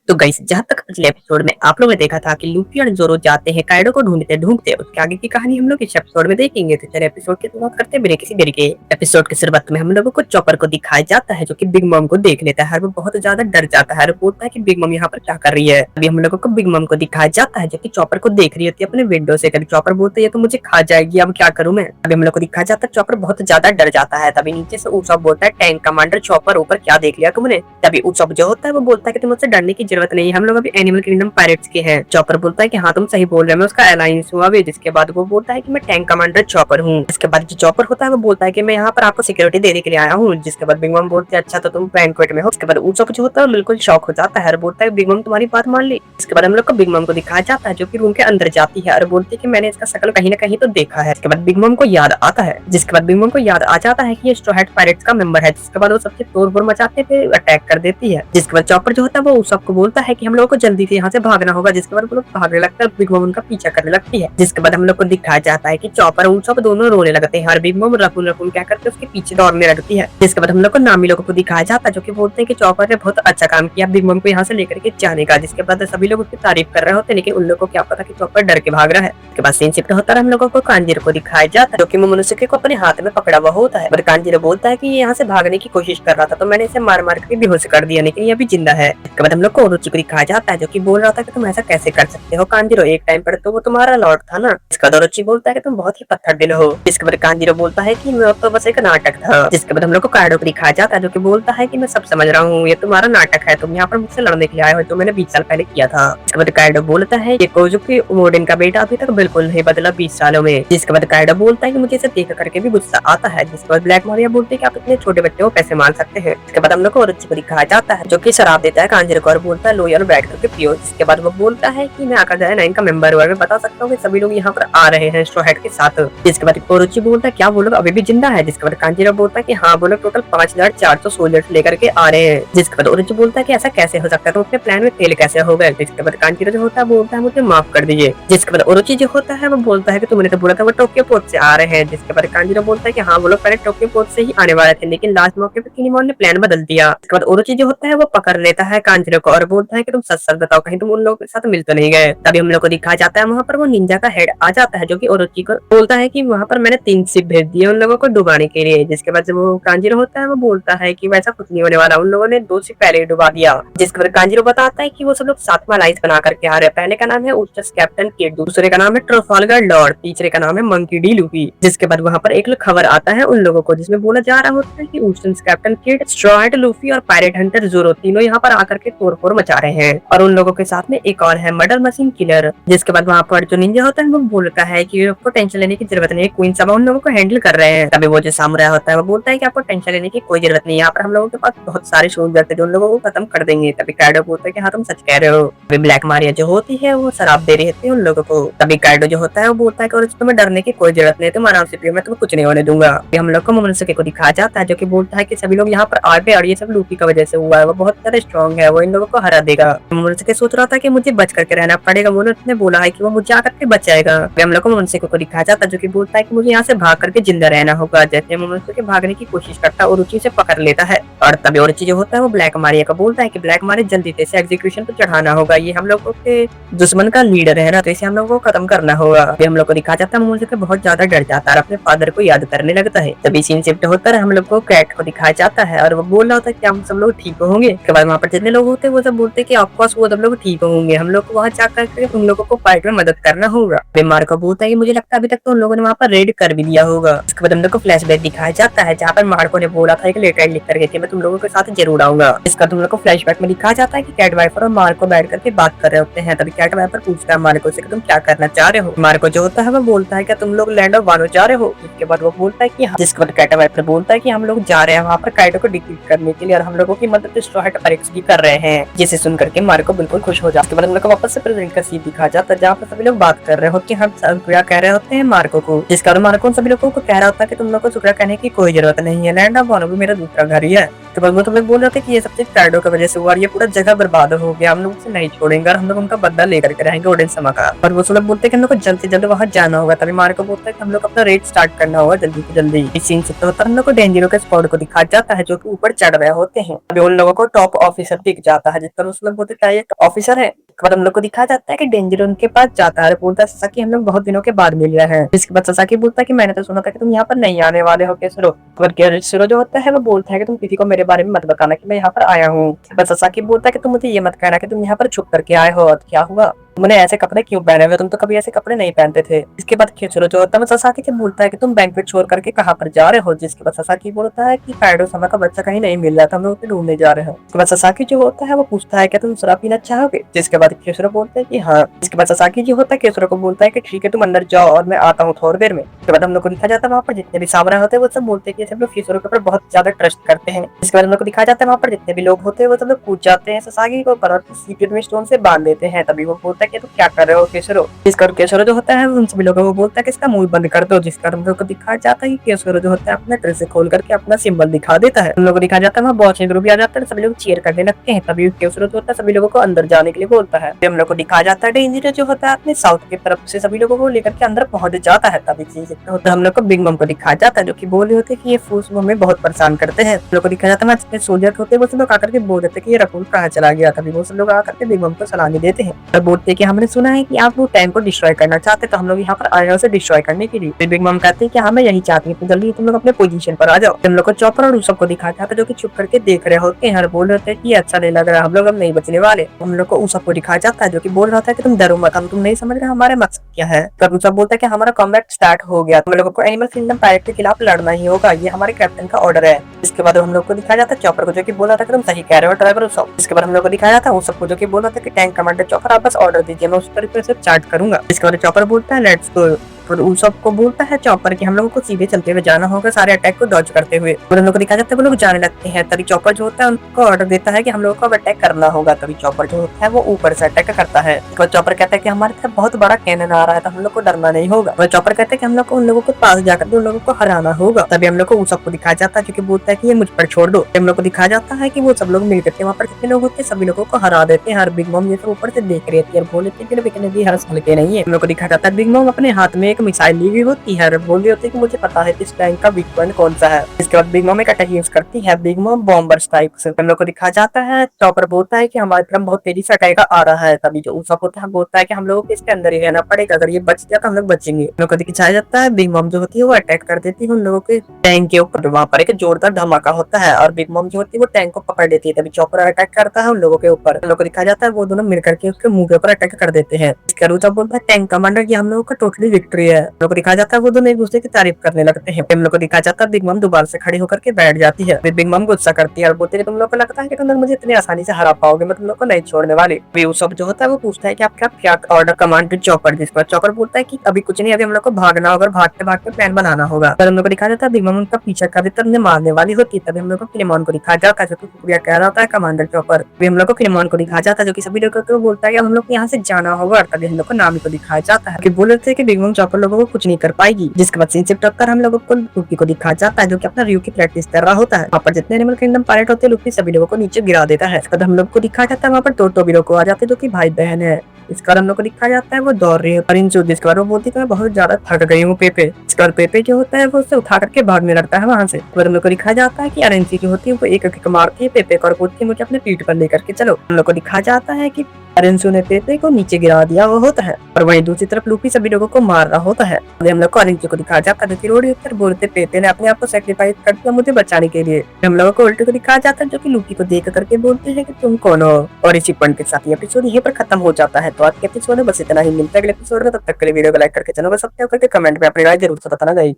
तो गाइस जहाँ तक पिछले एपिसोड में आप लोगों ने देखा था कि लूफी और जोरो जाते हैं काइडो को ढूंढते ढूंढते, उसके आगे की कहानी हम लोग इस एपिसोड में देखेंगे। तो चलिए एपिसोड की शुरुआत करते हैं बिना किसी देरी के। एपिसोड की शुरुआत में हम लोगों को चॉपर को दिखाया जाता है जो कि बिग मम को देख लेता है और वो बहुत ज्यादा डर जाता है और बोलता है कि बिग मम यहाँ पर क्या कर रही है। अभी हम लोगों को बिग मम को दिखाया जाता है जो कि चॉपर को देख रही होती है अपने विंडो से। कभी चॉपर बोलते है तो मुझे खा जाएगी, अब क्या करूं मैं। अभी हम लोग को दिखाया जाता है चॉपर बहुत ज्यादा डर जाता है। तभी नीचे से उsopp बोलता है टैंक कमांडर चॉपर ऊपर क्या देख लिया तुमने। तभी उsopp जो होता है वो बोलता है कि तुम मुझसे डरने की जरूरत नहीं है, हम लोग अभी एनिमल किंगडम पायरेट्स के हैं। चॉपर बोलता है कि हाँ तुम सही बोल रहे हो, मैं उसका अलायंस हूँ अभी। जिसके बाद वो बोलता है कि मैं टैंक कमांडर चॉपर हूँ। इसके बाद जो चॉपर होता है वो बोलता है कि मैं यहाँ पर आपको सिक्योरिटी देने के लिए आया हूँ। जिसके बाद बिग मम बोलते हैं अच्छा तो तुम बैंक्वेट में हो। इसके बाद उsopp जो होता है बिल्कुल शॉक हो जाता है और बोलता है बिग मम तुम्हारी बात मान ली। इसके बाद हम लोग को बिग मम को दिखाया जाता है जो कि रूम के अंदर जाती है और बोलती है कि मैंने इसका शक्ल कहीं ना कहीं तो देखा है। इसके बाद बिग मम को याद आता है, जिसके बाद बिग मम को याद आ जाता है कि ये स्ट्रॉ हैट पायरेट्स का मेंबर है। जिसके बाद वो सबसे तोड़-फोड़ मचाते थे, अटैक कर देती है। जिसके बाद चॉपर जो होता है वो उsopp को बोलता है कि हम लोगों को जल्दी से यहाँ से भागना होगा। जिसके बाद वो लोग भागने लगता है, बिग मम उनका पीछा करने लगती है। जिसके बाद हम लोग को दिखाया जाता है कि चॉपर और उsopp दोनों रोने लगते हैं और बिग मम रफून रफून क्या करते उसके पीछे दौड़ने लगती है। जिसके बाद हम लोग को नामी लोगों को दिखाया जाता है जो कि बोलते हैं कि चॉपर ने बहुत अच्छा काम किया बिग मम को यहाँ से लेकर के जाने का। जिसके बाद सभी लोग उसकी तारीफ कर रहे होते हैं, लेकिन उन लोगों को क्या पता कि चॉपर डर के भाग रहा है। उसके बाद सीन शिफ्ट होता है, हम लोगों को कांजीरो को दिखाया जाता है जो कि मोमोनोसुके को अपने हाथ में पकड़ा हुआ होता है। पर कांजीरो बोलता है कि ये यहाँ से भागने की कोशिश कर रहा था तो मैंने इसे मार मार के बेहोश कर दिया, लेकिन ये अभी जिंदा है। इसके बाद हम लोग को ओरोची को दिखाया जाता है जो कि बोल रहा था कि तुम ऐसा कैसे कर सकते हो कांजीरो, एक टाइम पर तो वो तुम्हारा लॉर्ड था ना। इसका बाद ओरोची बोलता है कि तुम बहुत ही पत्थर दिल हो। इसके बाद कांजीरो बोलता है कि मैं तो बस एक नाटक था। जिसके बाद हम लोग को काइडो को दिखाया जाता है जो कि बोलता है कि मैं सब समझ रहा हूँ, ये तुम्हारा नाटक है, तुम यहाँ पर मुझसे लड़ने के लिए आए हो जो मैंने 20 साल पहले किया था। इसके बाद काइडो बोलता है कि कोजुकी ओमोडेन का बेटा अभी तक बिल्कुल नहीं बदला 20 सालों में। जिसके बाद काइडो बोलता है कि मुझे इसे देख करके भी गुस्सा आता है। जिसके बाद ब्लैक मारिया बोलते हैं कि आप इतने छोटे बच्चे को कैसे मार सकते हैं। इसके बाद हम लोग को ओरोची को दिखाया जाता है जो कि शराब देता है कांजीरो को और बोलता है लोयर बैठ करके पियो। जिसके बाद वो बोलता है कि मैं आकाजाया 9 का मेंबर हूँ और मैं बता सकता हूँ कि सभी लोग यहाँ पर आ रहे हैं स्ट्रॉ हैट के साथ। जिसके बाद ओरोची बोलता है क्या वो लोग अभी भी जिंदा है। जिसके बाद कांजीरो बोलता है कि हाँ वो लोग टोटल 5400 सोल्जर्स लेकर के आ रहे हैं। जिसके बाद ओरोची बोलता है कि ऐसा कैसे हो सकता है, तो अपने प्लान में फेल कैसे हो गए। जिसके बाद कांजीरो जो होता है बोलता है मुझे माफ कर दीजिए। जिसके बाद ओरोची जो होता है वो बोलता है कि तुमने तो बोला था वो टोक्यो पोर्ट से आ रहे हैं। जिसके बाद कांजीरो बोलता है कि हाँ वो लोग पहले टोक्यो पोर्ट से ही आने वाले थे, लेकिन लास्ट मौके पे किनीमोन ने प्लान बदल दिया। इसके बाद ओरोची जो होता है वो पकड़ लेता है कांजीरो को और बोलता है कि तुम सच सच बताओ कहीं तुम उन लोगों के साथ मिल तो नहीं गए। तभी हम लोग को दिखाया जाता है वहाँ पर वो निंजा का हेड आ जाता है जो कि ओरोची को बोलता है कि वहाँ पर मैंने 3 शिप भेज दिए उन लोगों को डुबाने के लिए। जिसके बाद जब वो कांजीरो होता है वो बोलता है कि वैसा कुछ नहीं होने वाला, उन लोगों ने 2 शिप पहले ही डुबा दिया। जिसके बाद कांजीरो बताता है कि वो सब लोग 7वां अलायंस बना करके आ रहे हैं। पहले का नाम है ऊस्टस कैप्टन किड, दूसरे का नाम है ट्राफाल्गर लॉर्ड, तीसरे का नाम है मंकी डी लूफी। जिसके बाद वहाँ पर एक खबर आता है उन लोगों को जिसमें बोला जा रहा होता है कि Eustass captain Kid, straw hat Luffy और पायरेट हंटर जोरो तीनों यहाँ पर आकर के तोड़-फोड़ मचा रहे हैं और उन लोगों के साथ में एक और है मर्डर मशीन किलर। जिसके बाद वहाँ पर जो निंजा होता है वो बोलता है कि आपको टेंशन लेने की जरूरत नहीं है, क्वीन सबा उन लोगों को हैंडल कर रहे हैं। तभी वो जो सामुराई होता है वो बोलता है कि आपको टेंशन लेने की कोई जरूरत नहीं है, यहाँ पर हम लोगों के पास बहुत सारे सोल्जर थे जो उन लोगों को खत्म कर देंगे। तभी काइडो बोलता है कि हाँ तुम सच कह रहे हो। तभी ब्लैक मारिया जो होती है वो शराब दे रही होती है उन लोगों को। तभी काइडो जो होता है वो बोलता है कि तुम्हें डरने की कोई जरूरत नहीं, तुम आराम से पियो, मैं तुम्हें कुछ नहीं होने दूंगा। हम लोग को मोमोनोसुके को दिखाया जाता है जो कि बोलता है कि सभी लोग यहाँ पर आ गए और ये सब लूफी की वजह से हुआ है, वो बहुत ज्यादा स्ट्रॉन्ग है, वो इन लोगों को हरा देगा। मोमोनोसुके सोच रहा था कि मुझे बच करके रहना पड़ेगा, मोमोनोसुके ने बोला है कि वो मुझे आकर के बच जाएगा। हम लोग को मोमोनोसुके को दिखाया जाता है जो कि बोलता है कि मुझे यहाँ से भाग करके जिंदा रहना होगा। जैसे मोमोनोसुके भागने की कोशिश करता है ओरोची से पकड़ लेता है और तभी ओरोची जो होता है वो ब्लैक मारिया को बोलता है कि ब्लैक मारिया जल्दी से एग्जीक्यूशन पे चढ़ाना होगा, ये हम लोगों के दुश्मन का लीडर है ना, तो इसे हम लोगों को खत्म करना होगा। अभी हम लोग को दिखाया जाता है मोमोनोसुके बहुत ज्यादा डर जाता है और अपने फादर को याद करने लगता है। तभी सीन शिफ्ट होता है, हम लोग को कैट को दिखाया जाता है और वो बोल रहा होता है कि हम सब लोग ठीक होंगे। उसके बाद वहाँ पर जितने लोग होते हैं वो सब बोलते हैं कि ऑफकोर्स वो सब लोग ठीक होंगे, हम लोग को वहाँ जाकर के उन लोगों को फाइट में मदद करना होगा। मार्को बोलता है कि मुझे लगता है अभी तक तो उन लोगों ने वहाँ पर रेड कर भी दिया होगा। उसके बाद हम लोग को फ्लैशबैक दिखाया जाता है जहाँ पर मार्को ने बोला था एक लेटर लिख करके कि मैं तुम लोगों के साथ जरूर आऊंगा। इसका तुम लोग को फ्लैशबैक में दिखाया जाता है कि कैट वाइपर और मार्को बैठ करके बात कर रहे होते हैं। तभी कैट वाइपर पूछता है मार्को से कि तुम क्या करना चाह रहे हो। मार्को जो होता है वो बोलता है कि तुम लोग लैंड ऑफ वानो जा रहे हो। इसके बाद वो बोलता है कि हाँ। जिसके बाद कैट वाइपर बोलता है कि हम लोग जा रहे हैं वहाँ पर काइडो को डिफीट करने के लिए और हम लोगों की मदद स्ट्रॉ हैट पायरेट्स भी कर रहे हैं। जिसे सुन करके मार्को बिल्कुल खुश हो जाता है। उसके बाद हम लोग को वापस से प्रेजेंट का सीन दिखाया जाता है जहाँ पर सभी लोग बात कर रहे होते हैं, हम क्या कह रहे होते हैं मार्को को। जिसके बाद मार्को सभी लोगों को कह रहा होता है कि तुम लोग को शुक्रिया कहने की कोई जरूरत नहीं है, लैंड ऑफ वानो भी मेरा दूसरा घर ही है। तो बाद वो तुम लोग बोल रहे थे कि ये सब चीज काइडो की वजह से हुआ और ये पूरा जगह बर्बाद हो गया, हम लोग उसे नहीं छोड़ेंगे और हम लोग उनका बदला लेकर के रहेंगे ओडेनसमा का। और वो सब लोग बोलते हैं कि हम लोग को जल्द से जल्द वहाँ जाना होगा। तभी मार्को बोलता है कि हम लोग अपना रेड स्टार्ट करना होगा जल्दी से जल्दी। इस सीन से तो होता है हम लोग को डेंजरो के स्क्वाड को दिखाया जाता है जो कि ऊपर चढ़ रहे होते हैं। अभी उन लोगों को टॉप ऑफिसर दिख जाता है देखकर उस लोग बोलते क्या ये ऑफिसर है। उसके बाद हम लोग को दिखाया जाता है कि डेंजर उनके पास जाता है, बोलता है ससाकी हम लोग बहुत दिनों के बाद मिल रहे हैं। जिसके बाद ससाकी बोलता है कि मैंने तो सुना था कि तुम यहाँ पर नहीं आने वाले हो केसरो। पर केसरो जो होता है वो बोलता है कि तुम किसी को मेरे बारे में मत बताना कि मैं यहाँ पर आया हूँ। बस ससाकी बोलता है कि तुम मुझे ये मत कहना कि तुम यहाँ पर छुप करके आए हो, और क्या हुआ तुमने ऐसे कपड़े क्यों पहने हुए, तुम तो कभी ऐसे कपड़े नहीं पहनते थे। इसके बाद केसरो जो होता है वो ससाकी से बोलता है कि तुम बैंक्वेट छोड़ करके कहाँ पर जा रहे हो। जिसके बाद ससाकी बोलता है कि काइडो sama का बच्चा कहीं नहीं मिल रहा था, हम लोग उसे ढूंढने जा रहे हैं। उसके बाद ससाकी जो होता है वो पूछता है कि तुम शराब पीना चाहोगे। जिसके बाद केसरो बोलता है कि हाँ। इसके बाद ससाकी जो होता है केसरो को बोलता है कि ठीक है तुम अंदर जाओ और मैं आता हूँ थोड़ी देर में। उसके बाद हम लोग को दिखाया जाता है वहाँ पर जितने भी सामने होते हैं वो सब बोलते हैं कि सब लोग केसरो के ऊपर बहुत ज्यादा ट्रस्ट करते हैं। इसके बाद हम लोग को दिखाया जाता है वहाँ पर जितने भी लोग होते हैं वो सब लोग पूछ जाते हैं ससाकी को ऊपर और सीक्रेट में स्टोन से बांध देते हैं। तभी वो बोलता है कि तुम क्या कर रहे हो केसरो। इसका केसरो जो होता है उन सभी लोगों को बोलता है कि इसका मुंह बंद कर दो। जिसका हम लोग को दिखाया जाता है कि केसरो जो होता है अपने ड्रेस से खोल करके अपना सिंबल दिखा देता है। हम लोग को दिखाया जाता है वहाँ बहुत से ग्रुप भी आ जाता है, सभी लोग चीयर करने लगते हैं। तभी केसरो जो होता है सभी लोगों को अंदर जाने के लिए बोलता है। हम लोग को दिखाया जाता है डेंजर जो होता है अपने साउथ की तरफ से सभी लोगों को लेकर के अंदर पहुंच जाता है। तभी होता है हम लोग को बिग मम को दिखाया जाता है जो की बोल रहे होते हैं कि ये फूस हमें बहुत परेशान करते हैं। हम लोग को दिखाया जाता है जितने सोल्जर होते हैं वो सब लोग आकर के बोल देते हैं कि ये रकुल कहाँ चला गया। तभी वो सब लोग आकर के बिग मम को सलामी देते हैं और बोलते हैं कि हमने सुना है कि आप वो टैंक को डिस्ट्रॉय करना चाहते, तो हम लोग यहाँ पर आए हैं उसे डिस्ट्रॉय करने के लिए। फिर बिग मम कहते हैं कि हाँ मैं यही चाहती हूँ, तो जल्दी तुम लोग अपने पोजीशन पर आ जाओ। हम लोग को चॉपर और सबको दिखाया जाता है जो कि छुप करके देख रहे होते हैं और बोल रहे हैं कि अच्छा नहीं लग रहा, हम लोग अब नहीं बचने वाले। हम लोग को उसको दिखाया जाता है जो कि बोल रहा था कि तुम डरो मत, हम तुम नहीं समझ रहे हमारा मकसद क्या है। तब सब बोलता है कि हमारा कॉम्बैट स्टार्ट हो गया, हम लोगों को एनिमल किंगडम पायरेट के खिलाफ लड़ना ही होगा, ये हमारे कैप्टन का ऑर्डर है। इसके बाद हम लोग को दिखाया जाता है चॉपर को जो कि बोल रहा था कि तुम सही कह रहे हो ड्राइवर सब। इसके बाद हम लोग को दिखाया जाता है वो सबको जो कि बोल रहा था कि टैंक कमांडर चॉपर आप बस ऑर्डर दीजिए, मैं उस तरीके से चार्ट करूंगा। इसके बाद चॉपर बोलता है लेट्स गो। और उन सबको बोलता है चॉपर कि हम लोगों को सीधे चलते हुए जाना होगा सारे अटैक को डॉज करते हुए। और हम लोग को दिखाया जाता है वो लोग जाने लगते हैं। तभी चॉपर जो होता है उनको ऑर्डर देता है कि हम लोगों को अब अटैक करना होगा। तभी चॉपर जो होता है वो ऊपर से अटैक करता है। तो चॉपर कहता है कि हमारे तरफ बहुत बड़ा कैनन आ रहा है तो हम लोग को डरना नहीं होगा। और चॉपर कहता है कि हम लोग को उन लोगों के पास जाकर उन लोगों को हराना होगा। तभी हम लोग को उन सबको दिखाया जाता है जो कि बोलता है कि ये मुझ पर छोड़ दो। हम लोग को दिखाया जाता है कि वो सब लोग मिलकर के वहाँ पर कितने लोग होते हैं सभी लोगों को हरा देते हैं। हर बिग मम ये सब ऊपर से देख रही है और बोल लेते हैं कि हर साल के नहीं है। हम लोग को दिखाया जाता है बिग मम अपने हाथ में एक मिसाइल ली हुई होती है, बोल रही होती है कि मुझे पता है इस टैंक का वीक पॉइंट कौन सा है। इसके बाद बिग मम एक अटैक यूज करती है बिग मम बॉम्बर स्ट्राइक से। हम लोग को दिखाया जाता है चॉपर बोलता है कि हमारी तरफ बहुत तेजी से अटैक आ रहा है। तभी जो उसका होता है बोलता है कि हम लोगों को इसके अंदर ही रहना पड़ेगा, अगर ये बच गया तो हम लोग बचेंगे। हम लोग को दिखाया जाता है बिग मम जो होती है वो अटैक कर देती है उन लोगों के टैंक के ऊपर। वहाँ पर एक जोरदार धमाका होता है और बिग मम जो होती है वो टैंक को पकड़ लेती है। तभी चॉपर अटैक करता है उन लोगों के ऊपर। हम लोग को दिखाया जाता है वो दोनों मिलकर के उसके मुंह के ऊपर अटैक कर देते हैं। इसका रूचा बोलता है टैंक कमांडर की हम लोगों का टोटली विक्ट्री है। हम लोग को दिखाया जाता है वो दोनों एक दूसरे की तारीफ करने लगते हैं। हम लोग को दिखाया जाता है बिग मम दोबारा से खड़ी होकर के बैठ जाती है। फिर बिग मम गुस्सा करती है और बोलती है तुम लोग को लगता है कि तुम लोग मुझे इतनी आसानी से हरा पाओगे, मैं तुम लोग को नहीं छोड़ने वाली। फिर सब जो होता है वो पूछता है कि आप क्या ऑर्डर कमांड चॉपर। जिस पर चॉपर बोलता है कि अभी कुछ नहीं, अभी हम लोग को भागना होगा, भागते भागते प्लान बनाना होगा। पर हम लोग को दिखाया जाता है बिग मम उनका पीछा कर देता है, मारने वाली होती है। तभी हम लोग को फिलेमॉन को दिखाया जाता है जो कि शुक्रिया कह रहा होता है कमांडर चॉपर। फिर हम लोग को फिलेमॉन को दिखाया जाता है जो कि सभी लोगों को बोलता है कि हम लोग यहाँ से जाना होगा। तभी हम लोग को नामी को दिखाया जाता है कि बोल रहे थे कि बिग मम चॉपर लोगों को कुछ नहीं कर पाएगी। जिसके बाद सीन से टक्कर हम लोगों को लुफी को दिखाया जाता है जो कि अपना रियू की प्रैक्टिस कर रहा होता है। वहाँ पर जितने एनिमल किंगडम पायरेट होते हैं लुफी सभी लोगों को नीचे गिरा देता है। इसके बाद हम लोग को दिखाया जाता है वहाँ पर दो टोबीरो को आ जाते हैं जो कि भाई बहन है। इस कारण हम लोग को दिखाया जाता है वो दौड़ रही है परिंचू। जिसके बाद वो बोलती है मैं बहुत ज्यादा थक गई हूँ पेपे। इसके बाद पेपे जो होता है वो उसे उठा करके भागने लगता है वहाँ से। हम लोग को दिखाया जाता है कि अरेंसी जो होती है वो एक एक मारती है पेपे को और बोलती है मुझे अपने पीठ पर लेकर के चलो। हम लोग को दिखाया जाता है कि अरेंसू ने पेपे को नीचे गिरा दिया वो होता है और वहीं दूसरी तरफ लूफी सभी लोगों को मार रहा होता है। हम लोग को अरेंसू को दिखाया जाता है रोड पर बोलते पेपे ने अपने आप को सेक्रीफाइस कर दिया मुझे बचाने के लिए। हम लोगों को उल्टे को दिखाया जाता है जो कि लूफी को देख करके बोलते हैं कि तुम कौन हो। और इसी पॉइंट के साथ ये एपिसोड यहीं पर खत्म हो जाता है। तो आज के एपिसोड में बस इतना ही, मिलता है अगले एपिसोड में। तब तक के लिए वीडियो को लाइक करके चैनल को सब्सक्राइब करके कमेंट में अपनी राय जरूर से बताना।